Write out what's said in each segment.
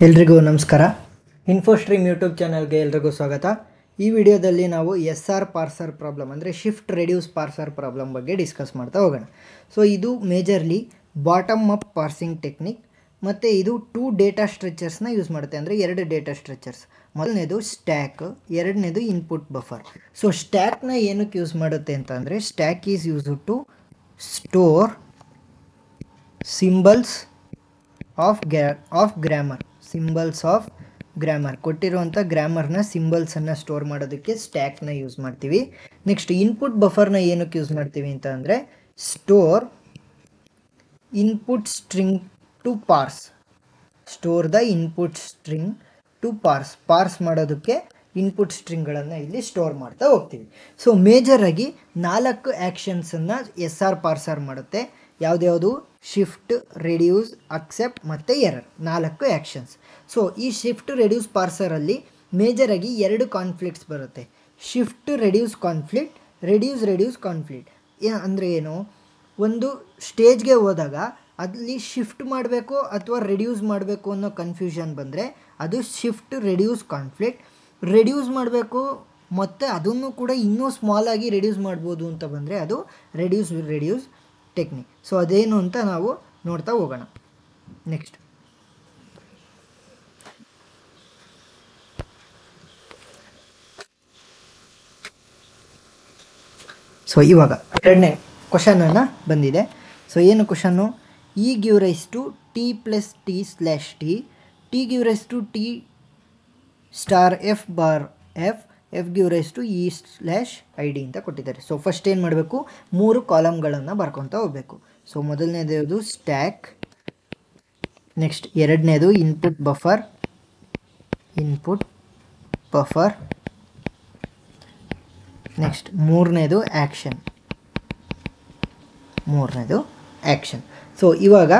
ಎಲ್ರಿಗೂ ನಮಸ್ಕಾರ. ಇನ್ಫೋಸ್ಟ್ರೀಮ್ ಯೂಟ್ಯೂಬ್ ಚಾನಲ್ಗೆ ಎಲ್ರಿಗೂ ಸ್ವಾಗತ. ಈ ವಿಡಿಯೋದಲ್ಲಿ ನಾವು SR ಪಾರ್ಸರ್ ಪ್ರಾಬ್ಲಮ್ ಅಂದರೆ ಶಿಫ್ಟ್ ರೆಡ್ಯೂಸ್ ಪಾರ್ಸರ್ ಪ್ರಾಬ್ಲಮ್ ಬಗ್ಗೆ ಡಿಸ್ಕಸ್ ಮಾಡ್ತಾ ಹೋಗೋಣ. ಸೊ ಇದು majorly bottom up parsing technique ಮತ್ತು ಇದು 2 ಡೇಟಾ ಸ್ಟ್ರಕ್ಚರ್ಸ್ನ ಯೂಸ್ ಮಾಡುತ್ತೆ. ಅಂದರೆ 2 ಡೇಟಾ ಸ್ಟ್ರಕ್ಚರ್ಸ್. ಮೊದಲನೇದು ಸ್ಟ್ಯಾಕ್, ಎರಡನೇದು ಇನ್ಪುಟ್ ಬಫರ್. ಸೊ ಸ್ಟ್ಯಾಕ್ನ ಏನಕ್ಕೆ ಯೂಸ್ ಮಾಡುತ್ತೆ ಅಂತ ಅಂದರೆ stack is use to store symbols of grammar. Symbols of grammar ಕೊಟ್ಟಿರುವಂಥ ಗ್ರಾಮರ್ನ ಸಿಂಬಲ್ಸನ್ನು ಸ್ಟೋರ್ ಮಾಡೋದಕ್ಕೆ ಸ್ಟ್ಯಾಕ್ನ ಯೂಸ್ ಮಾಡ್ತೀವಿ. ನೆಕ್ಸ್ಟ್ ಇನ್ಪುಟ್ ಬಫರ್ನ ಏನಕ್ಕೆ ಯೂಸ್ ಮಾಡ್ತೀವಿ ಅಂತ ಅಂದರೆ store input string to parse. Store the input string to parse ಮಾಡೋದಕ್ಕೆ ಇನ್ಪುಟ್ ಸ್ಟ್ರಿಂಗ್ಗಳನ್ನು ಇಲ್ಲಿ ಸ್ಟೋರ್ ಮಾಡ್ತಾ ಹೋಗ್ತೀವಿ. ಸೊ ಮೇಜರಾಗಿ 4 ಆ್ಯಕ್ಷನ್ಸನ್ನು SR ಪಾರ್ಸರ್ ಮಾಡುತ್ತೆ. ಯಾವುದ್ಯಾವುದು? ಶಿಫ್ಟ್, ರೆಡ್ಯೂಸ್, ಅಕ್ಸೆಪ್ಟ್ ಮತ್ತು ಎರರ್. 4 ಆ್ಯಕ್ಷನ್ಸ್. ಸೊ ಈ ಶಿಫ್ಟ್ ರೆಡ್ಯೂಸ್ ಪಾರ್ಸರಲ್ಲಿ ಮೇಜರಾಗಿ 2 ಕಾನ್ಫ್ಲಿಕ್ಟ್ಸ್ ಬರುತ್ತೆ. Shift reduce conflict, reduce conflict. ಅಂದರೆ ಏನು? ಒಂದು ಸ್ಟೇಜ್ಗೆ ಹೋದಾಗ ಅಲ್ಲಿ ಶಿಫ್ಟ್ ಮಾಡಬೇಕು ಅಥವಾ ರೆಡ್ಯೂಸ್ ಮಾಡಬೇಕು ಅನ್ನೋ ಕನ್ಫ್ಯೂಷನ್ ಬಂದರೆ ಅದು ಶಿಫ್ಟ್ ರೆಡ್ಯೂಸ್ ಕಾನ್ಫ್ಲಿಕ್ಟ್. ರೆಡ್ಯೂಸ್ ಮಾಡಬೇಕು ಮತ್ತು ಅದನ್ನು ಕೂಡ ಇನ್ನೂ ಸ್ಮಾಲಾಗಿ ರೆಡ್ಯೂಸ್ ಮಾಡ್ಬೋದು ಅಂತ ಬಂದರೆ ಅದು ರೆಡ್ಯೂಸ್ ಟೆಕ್ನಿಕ್. ಸೊ ಅದೇನು ಅಂತ ನಾವು ನೋಡ್ತಾ ಹೋಗೋಣ. ನೆಕ್ಸ್ಟ್ ಸೊ ಇವಾಗ ಎರಡನೇ ಕ್ವಶನನ್ನು ಬಂದಿದೆ. ಸೊ ಏನು ಕ್ವಶನ್ನು? E give rise to T plus T slash T give rise to T star F bar F give rise to E slash I D ಅಂತ ಕೊಟ್ಟಿದ್ದಾರೆ. ಸೊ ಫಸ್ಟ್ ಏನು ಮಾಡಬೇಕು? 3 ಕಾಲಮ್ಗಳನ್ನು ಬರ್ಕೊತಾ ಹೋಗಬೇಕು. ಸೊ ಮೊದಲನೇದು ಸ್ಟ್ಯಾಕ್, ನೆಕ್ಸ್ಟ್ ಎರಡನೇದು ಇನ್ಪುಟ್ ಬಫರ್, ನೆಕ್ಸ್ಟ್ ಮೂರನೇದು ಆ್ಯಕ್ಷನ್. ಸೊ ಇವಾಗ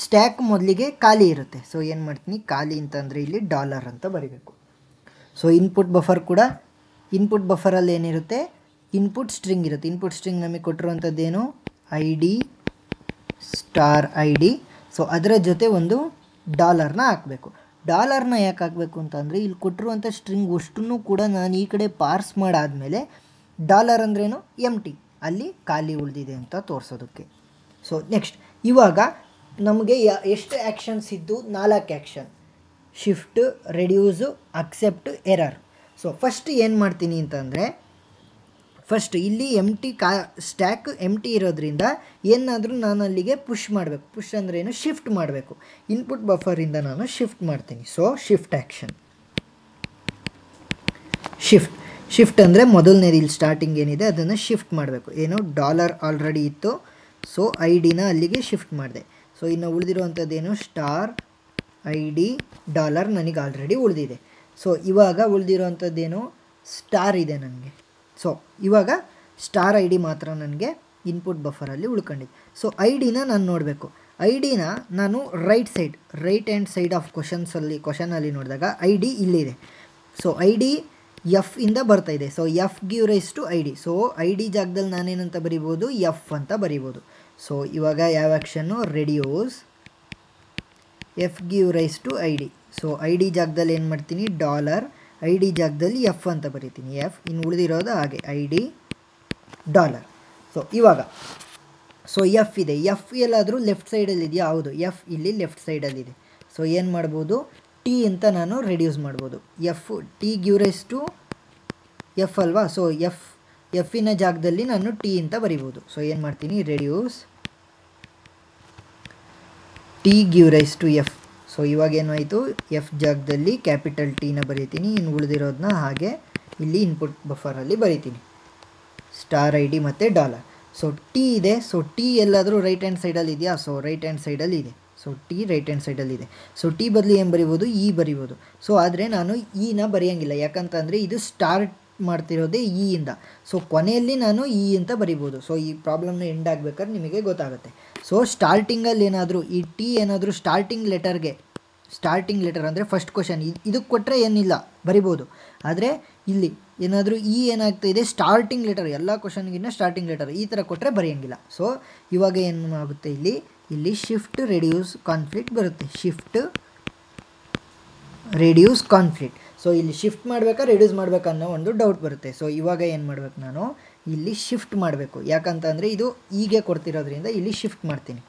ಸ್ಟ್ಯಾಕ್ ಮೊದಲಿಗೆ ಖಾಲಿ ಇರುತ್ತೆ. ಸೊ ಏನು ಮಾಡ್ತೀನಿ? ಖಾಲಿ ಅಂತಂದರೆ ಇಲ್ಲಿ ಡಾಲರ್ ಅಂತ ಬರೀಬೇಕು. ಸೊ ಇನ್ಪುಟ್ ಬಫರ್ ಕೂಡ, ಇನ್ಪುಟ್ ಬಫರಲ್ಲಿ ಏನಿರುತ್ತೆ? ಇನ್ಪುಟ್ ಸ್ಟ್ರಿಂಗ್ ಇರುತ್ತೆ. ಇನ್ಪುಟ್ ಸ್ಟ್ರಿಂಗ್ ನಮಗೆ ಕೊಟ್ಟಿರುವಂಥದ್ದೇನು? ID star ID. ಸೊ ಅದರ ಜೊತೆ ಒಂದು ಡಾಲರ್ನ ಹಾಕಬೇಕು. ಡಾಲರ್ನ ಯಾಕೆ ಹಾಕಬೇಕು ಅಂತಂದರೆ ಇಲ್ಲಿ ಕೊಟ್ಟಿರುವಂಥ ಸ್ಟ್ರಿಂಗ್ ಅಷ್ಟನ್ನು ಕೂಡ ನಾನು ಈ ಕಡೆ ಪಾರ್ಸ್ ಮಾಡಾದಮೇಲೆ ಡಾಲರ್ ಅಂದ್ರೇನು? ಎಂಟಿ, ಅಲ್ಲಿ ಖಾಲಿ ಉಳಿದಿದೆ ಅಂತ ತೋರಿಸೋದಕ್ಕೆ. ಸೊ ನೆಕ್ಸ್ಟ್ ಇವಾಗ ನಮಗೆ ಎಷ್ಟು ಆ್ಯಕ್ಷನ್ಸ್ ಇದ್ದು? 4 action. Shift, reduce, accept, error. So first ಏನು ಮಾಡ್ತೀನಿ ಅಂತಂದರೆ ಫಸ್ಟ್ ಇಲ್ಲಿ ಸ್ಟ್ಯಾಕ್ ಎಂಟಿ ಇರೋದ್ರಿಂದ ಏನಾದರೂ ನಾನು ಅಲ್ಲಿಗೆ ಪುಷ್ ಮಾಡಬೇಕು. ಪುಷ್ ಅಂದ್ರೇನು? ಶಿಫ್ಟ್ ಮಾಡಬೇಕು. ಇನ್ಪುಟ್ ಬಫರಿಂದ ನಾನು ಶಿಫ್ಟ್ ಮಾಡ್ತೀನಿ. So shift action. ಶಿಫ್ಟ್ ಅಂದರೆ ಮೊದಲನೇದು ಇಲ್ಲಿ ಸ್ಟಾರ್ಟಿಂಗ್ ಏನಿದೆ ಅದನ್ನು ಶಿಫ್ಟ್ ಮಾಡಬೇಕು. ಏನು? ಡಾಲರ್ ಆಲ್ರೆಡಿ ಇತ್ತು, ಸೊ ID ಅಲ್ಲಿಗೆ ಶಿಫ್ಟ್ ಮಾಡಿದೆ. ಸೊ ಇನ್ನು ಉಳಿದಿರುವಂಥದ್ದೇನು? ಸ್ಟಾರ್ ID ಡಾಲರ್ ನನಗೆ ಆಲ್ರೆಡಿ ಉಳಿದಿದೆ. ಸೊ ಇವಾಗ ಉಳಿದಿರೋವಂಥದ್ದೇನು? ಸ್ಟಾರ್ ಇದೆ ನನಗೆ. ಸೊ ಇವಾಗ ಸ್ಟಾರ್ ID ಮಾತ್ರ ನನಗೆ ಇನ್ಪುಟ್ ಬಫರಲ್ಲಿ ಉಳ್ಕೊಂಡಿದೆ. ಸೊ ID ನಾನು ನೋಡಬೇಕು. ID ನಾನು ರೈಟ್ ಹ್ಯಾಂಡ್ ಸೈಡ್ ಆಫ್ ಕ್ವಶನಲ್ಲಿ ನೋಡಿದಾಗ ID ಇಲ್ಲಿದೆ. ಸೊ ID F ಇಂದ ಬರ್ತಾ ಇದೆ. So F give rise to ID. So ID ಜಾಗದಲ್ಲಿ ನಾನೇನಂತ ಬರಿಬೋದು? ಎಫ್ ಅಂತ ಬರಿಬೋದು. ಸೊ ಇವಾಗ ಯಾವ ಆ್ಯಕ್ಷನ್ನು? Reduce, F give rise to ID. So ID ಜಾಗದಲ್ಲಿ ಏನು ಮಾಡ್ತೀನಿ? ಡಾಲರ್, ID ಜಾಗದಲ್ಲಿ ಎಫ್ ಅಂತ ಬರಿತೀನಿ. ಎಫ್ ಇನ್ನು ಉಳಿದಿರೋದು ಹಾಗೆ ID ಡಾಲರ್. ಸೊ ಇವಾಗ ಎಫ್ ಇದೆ. ಎಫ್ ಎಲ್ಲಾದರೂ ಲೆಫ್ಟ್ ಸೈಡಲ್ಲಿ ಇದೆಯಾ? ಹೌದು, ಎಫ್ ಇಲ್ಲಿ ಲೆಫ್ಟ್ ಸೈಡಲ್ಲಿದೆ. ಸೊ ಏನು ಮಾಡ್ಬೋದು? ಟಿ ಅಂತ ನಾನು ರೆಡ್ಯೂಸ್ ಮಾಡ್ಬೋದು. T give rise to F ಅಲ್ವಾ? ಸೊ ಎಫಿನ ಜಾಗದಲ್ಲಿ ನಾನು ಟಿ ಅಂತ ಬರಿಬೋದು. ಸೊ ಏನು ಮಾಡ್ತೀನಿ? Reduce T give rise to F. So ಇವಾಗ ಏನಾಯಿತು? ಎಫ್ ಜಾಗದಲ್ಲಿ ಕ್ಯಾಪಿಟಲ್ ಟಿನ ಬರೀತೀನಿ. ಇನ್ನು ಉಳಿದಿರೋದನ್ನ ಹಾಗೆ ಇಲ್ಲಿ ಇನ್ಪುಟ್ ಬಫರಲ್ಲಿ ಬರೀತೀನಿ. ಸ್ಟಾರ್ ID ಮತ್ತು ಡಾಲರ್. ಸೊ ಟಿ ಇದೆ. ಸೊ ಟಿ ಎಲ್ಲಾದರೂ ರೈಟ್ ಹ್ಯಾಂಡ್ ಸೈಡಲ್ಲಿ ಇದೆಯಾ? ಸೊ ರೈಟ್ ಹ್ಯಾಂಡ್ ಸೈಡಲ್ಲಿ ಇದೆ. ಸೊ ಟಿ ರೈಟ್ ಹ್ಯಾಂಡ್ ಸೈಡಲ್ಲಿದೆ. ಸೊ ಟಿ ಬದಲು ಏನು ಬರಿಬೋದು? ಇ ಬರಿಬೋದು. ಸೊ ಆದರೆ ನಾನು ಇನ ಬರೆಯೋಂಗಿಲ್ಲ. ಯಾಕಂತಂದರೆ ಇದು ಸ್ಟಾರ್ಟ್ ಮಾಡ್ತಿರೋದೇ ಇ ಇಂದ. ಸೊ ಕೊನೆಯಲ್ಲಿ ನಾನು ಇ ಅಂತ ಬರಿಬೋದು. ಸೊ ಈ ಪ್ರಾಬ್ಲಮ್ನ ಎಂಡ್ ಆಗಬೇಕಾದ್ರೆ ನಿಮಗೆ ಗೊತ್ತಾಗುತ್ತೆ. ಸೊ ಸ್ಟಾರ್ಟಿಂಗಲ್ಲಿ ಏನಾದರೂ ಈ ಟಿ ಏನಾದರೂ ಸ್ಟಾರ್ಟಿಂಗ್ ಲೆಟರ್ ಅಂದರೆ ಫಸ್ಟ್ ಕ್ವಶನ್ ಇದಕ್ಕೆ ಕೊಟ್ಟರೆ ಏನಿಲ್ಲ ಬರಿಬೋದು. ಆದರೆ ಇಲ್ಲಿ ಏನಾದರೂ ಏನಾಗ್ತಾಯಿದೆ? ಸ್ಟಾರ್ಟಿಂಗ್ ಲೆಟರ್, ಎಲ್ಲ ಕ್ವಶನ್ಗಿನ್ನ ಸ್ಟಾರ್ಟಿಂಗ್ ಲೆಟರ್ ಈ ಥರ ಕೊಟ್ಟರೆ ಬರೆಯೋಂಗಿಲ್ಲ. ಸೊ ಇವಾಗ ಏನು ಆಗುತ್ತೆ? ಇಲ್ಲಿ ಶಿಫ್ಟ್ ರೆಡ್ಯೂಸ್ ಕಾನ್ಫ್ಲಿಕ್ಟ್ ಬರುತ್ತೆ. Shift reduce conflict. ಸೊ ಇಲ್ಲಿ ಶಿಫ್ಟ್ ಮಾಡಬೇಕಾ ರೆಡ್ಯೂಸ್ ಮಾಡಬೇಕಾ ಅನ್ನೋ ಒಂದು ಡೌಟ್ ಬರುತ್ತೆ. ಸೊ ಇವಾಗ ಏನು ಮಾಡಬೇಕು, ನಾನು ಇಲ್ಲಿ ಶಿಫ್ಟ್ ಮಾಡಬೇಕು. ಯಾಕಂತಂದರೆ ಇದು ಹೀಗೆ ಕೊಡ್ತಿರೋದ್ರಿಂದ ಇಲ್ಲಿ ಶಿಫ್ಟ್ ಮಾಡ್ತೀನಿ,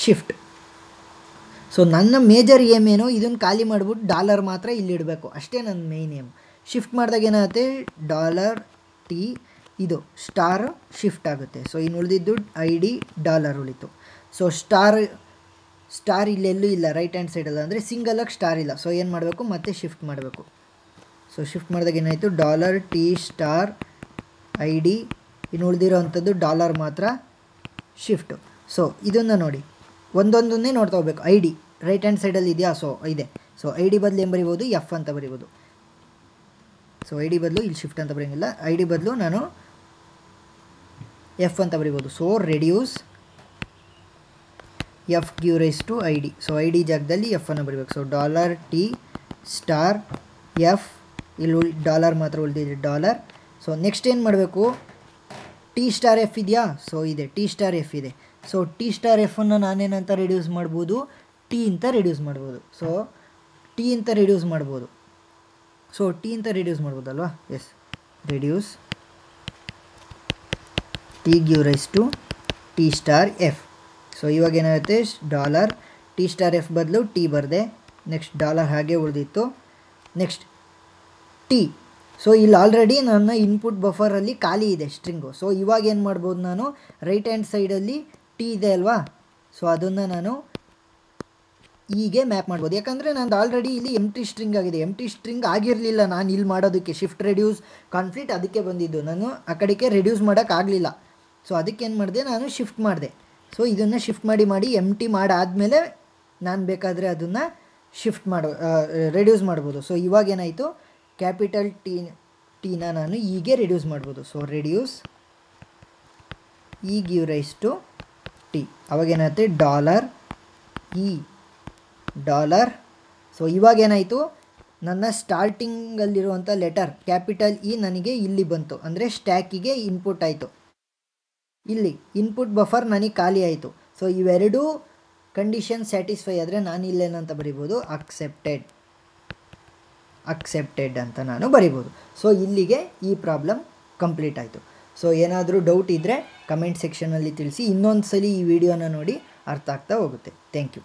ಶಿಫ್ಟ್. ಸೊ ನನ್ನ ಮೇಜರ್ ಏಮ್ ಏನು, ಇದನ್ನು ಖಾಲಿ ಮಾಡಿಬಿಟ್ಟು ಡಾಲರ್ ಮಾತ್ರ ಇಲ್ಲಿ ಇಡಬೇಕು, ಅಷ್ಟೇ ನನ್ನ ಮೇಯ್ನ್ ಏಮ್. ಶಿಫ್ಟ್ ಮಾಡಿದಾಗ ಏನಾಗುತ್ತೆ, $T ಇದು ಸ್ಟಾರ್ ಶಿಫ್ಟ್ ಆಗುತ್ತೆ. ಸೊ ಇನ್ನು ಉಳಿದಿದ್ದು ID ಡಾಲರ್ ಉಳಿತು. ಸೊ ಸ್ಟಾರ್ ಇಲ್ಲೆಲ್ಲೂ ಇಲ್ಲ ರೈಟ್ ಹ್ಯಾಂಡ್ ಸೈಡಲ್ಲ, ಅಂದರೆ ಸಿಂಗಲಾಗಿ ಸ್ಟಾರ್ ಇಲ್ಲ. ಸೊ ಏನು ಮಾಡಬೇಕು, ಮತ್ತೆ ಶಿಫ್ಟ್ ಮಾಡಬೇಕು. ಸೊ ಶಿಫ್ಟ್ ಮಾಡಿದಾಗ ಏನಾಯಿತು, $T ಸ್ಟಾರ್ ID, ಇನ್ನು ಉಳಿದಿರೋ ಅಂಥದ್ದು ಡಾಲರ್ ಮಾತ್ರ ಶಿಫ್ಟು. ಸೊ ಇದನ್ನು ನೋಡಿ, ಒಂದೊಂದನ್ನೇ ನೋಡ್ತಾ ಹೋಗ್ಬೇಕು. ID ರೈಟ್ ಹ್ಯಾಂಡ್ ಸೈಡಲ್ಲಿ ಇದೆಯಾ, ಸೊ ಇದೆ. ಸೊ ID ಬದಲು ಏನು ಬರಿಬೋದು, F ಅಂತ ಬರಿಬೋದು. ಸೊ ID ಬದಲು ಇಲ್ಲಿ ಶಿಫ್ಟ್ ಅಂತ ಬರೆಯಂಗಿಲ್ಲ, ID ಬದಲು ನಾನು F ಅಂತ ಬರಿಬೋದು. So reduce F give rise to ID. So ID ಜಾಗದಲ್ಲಿ F ಅನ್ನು ಬರಿಬೇಕು. ಸೊ $T ಸ್ಟಾರ್ F, ಇಲ್ಲಿ ಡಾಲರ್ ಮಾತ್ರ ಉಳಿದಿದೆ ಡಾಲರ್. ಸೊ ನೆಕ್ಸ್ಟ್ ಏನು ಮಾಡಬೇಕು, T ಸ್ಟಾರ್ F ಇದೆಯಾ, ಸೊ ಇದೆ T ಸ್ಟಾರ್ F ಇದೆ. ಸೊ T ಸ್ಟಾರ್ Fನ್ನು ನಾನೇನಂತ ರೆಡ್ಯೂಸ್ ಮಾಡ್ಬೋದು, T ಅಂತ ರೆಡ್ಯೂಸ್ ಮಾಡ್ಬೋದು. ಸೊ T ಅಂತ ರೆಡ್ಯೂಸ್ ಮಾಡ್ಬೋದು. ಸೊ T ಅಂತ ರೆಡ್ಯೂಸ್ ಮಾಡ್ಬೋದಲ್ವಾ, yes, reduce T give rise to T star F. So ಇವಾಗ ಏನಾಗುತ್ತೆ, T ಸ್ಟಾರ್ F ಬದಲು T ಬರದೆ, ನೆಕ್ಸ್ಟ್ ಡಾಲರ್ ಹಾಗೆ ಉಳಿದಿತ್ತು. Next T. ಸೊ ಇಲ್ಲಿ ಆಲ್ರೆಡಿ ನನ್ನ ಇನ್ಪುಟ್ ಬಫರಲ್ಲಿ ಖಾಲಿ ಇದೆ ಸ್ಟ್ರಿಂಗು. ಸೊ ಇವಾಗ ಏನು ಮಾಡ್ಬೋದು, ನಾನು ರೈಟ್ ಹ್ಯಾಂಡ್ ಸೈಡಲ್ಲಿ T ಇದೆ ಅಲ್ವಾ, ಸೊ ಅದನ್ನು ನಾನು ಹೀಗೆ ಮ್ಯಾಪ್ ಮಾಡ್ಬೋದು. ಯಾಕಂದರೆ ನಂದು ಆಲ್ರೆಡಿ ಇಲ್ಲಿ ಎಂಟಿ ಸ್ಟ್ರಿಂಗ್ ಆಗಿದೆ. ಎಂಟಿ ಸ್ಟ್ರಿಂಗ್ ಆಗಿರಲಿಲ್ಲ ನಾನು ಇಲ್ಲಿ ಮಾಡೋದಕ್ಕೆ, ಶಿಫ್ಟ್ ರೆಡ್ಯೂಸ್ ಕಾನ್ಫ್ಲಿಕ್ಟ್ ಅದಕ್ಕೆ ಬಂದಿದ್ದು. ನಾನು ಆ ಕಡೆಗೆ ರೆಡ್ಯೂಸ್ ಮಾಡೋಕ್ಕಾಗಲಿಲ್ಲ. ಸೊ ಅದಕ್ಕೇನು ಮಾಡಿದೆ, ನಾನು ಶಿಫ್ಟ್ ಮಾಡಿದೆ. ಸೊ ಇದನ್ನು ಶಿಫ್ಟ್ ಮಾಡಿ ಎಂಟಿ ಮಾಡಾದಮೇಲೆ ನಾನು ಬೇಕಾದರೆ ಅದನ್ನು ಶಿಫ್ಟ್ ರೆಡ್ಯೂಸ್ ಮಾಡ್ಬೋದು. ಸೊ ಇವಾಗೇನಾಯಿತು, ಕ್ಯಾಪಿಟಲ್ ಟಿನ ನಾನು ಹೀಗೆ ರೆಡ್ಯೂಸ್ ಮಾಡ್ಬೋದು. So reduce give rise to T. ಅವಾಗೇನಾಗುತ್ತೆ, $E ಡಾಲರ್. ಸೊ ಇವಾಗೇನಾಯಿತು, ನನ್ನ ಸ್ಟಾರ್ಟಿಂಗಲ್ಲಿರುವಂಥ ಲೆಟರ್ ಕ್ಯಾಪಿಟಲ್ E ನನಗೆ ಇಲ್ಲಿ ಬಂತು, ಅಂದರೆ ಸ್ಟ್ಯಾಕಿಗೆ ಇನ್ಪುಟ್ ಆಯಿತು. ಇಲ್ಲಿ ಇನ್ಪುಟ್ ಬಫರ್ ನನಗೆ ಖಾಲಿ ಆಯಿತು. ಸೊ ಇವೆರಡೂ ಕಂಡೀಷನ್ ಸ್ಯಾಟಿಸ್ಫೈ ಆದರೆ ನಾನು ಇಲ್ಲೇನಂತ ಬರಿಬೋದು, ಅಕ್ಸೆಪ್ಟೆಡ್ ಅಂತ ನಾನು ಬರಿಬೋದು. ಸೊ ಇಲ್ಲಿಗೆ ಈ ಪ್ರಾಬ್ಲಮ್ ಕಂಪ್ಲೀಟ್ ಆಯಿತು. ಸೊ ಏನಾದರೂ ಡೌಟ್ ಇದ್ದರೆ ಕಮೆಂಟ್ ಸೆಕ್ಷನಲ್ಲಿ ತಿಳಿಸಿ. ಇನ್ನೊಂದು ಸಲ ಈ ವಿಡಿಯೋನ ನೋಡಿ ಅರ್ಥ ಆಗ್ತಾ ಹೋಗುತ್ತೆ. Thank you.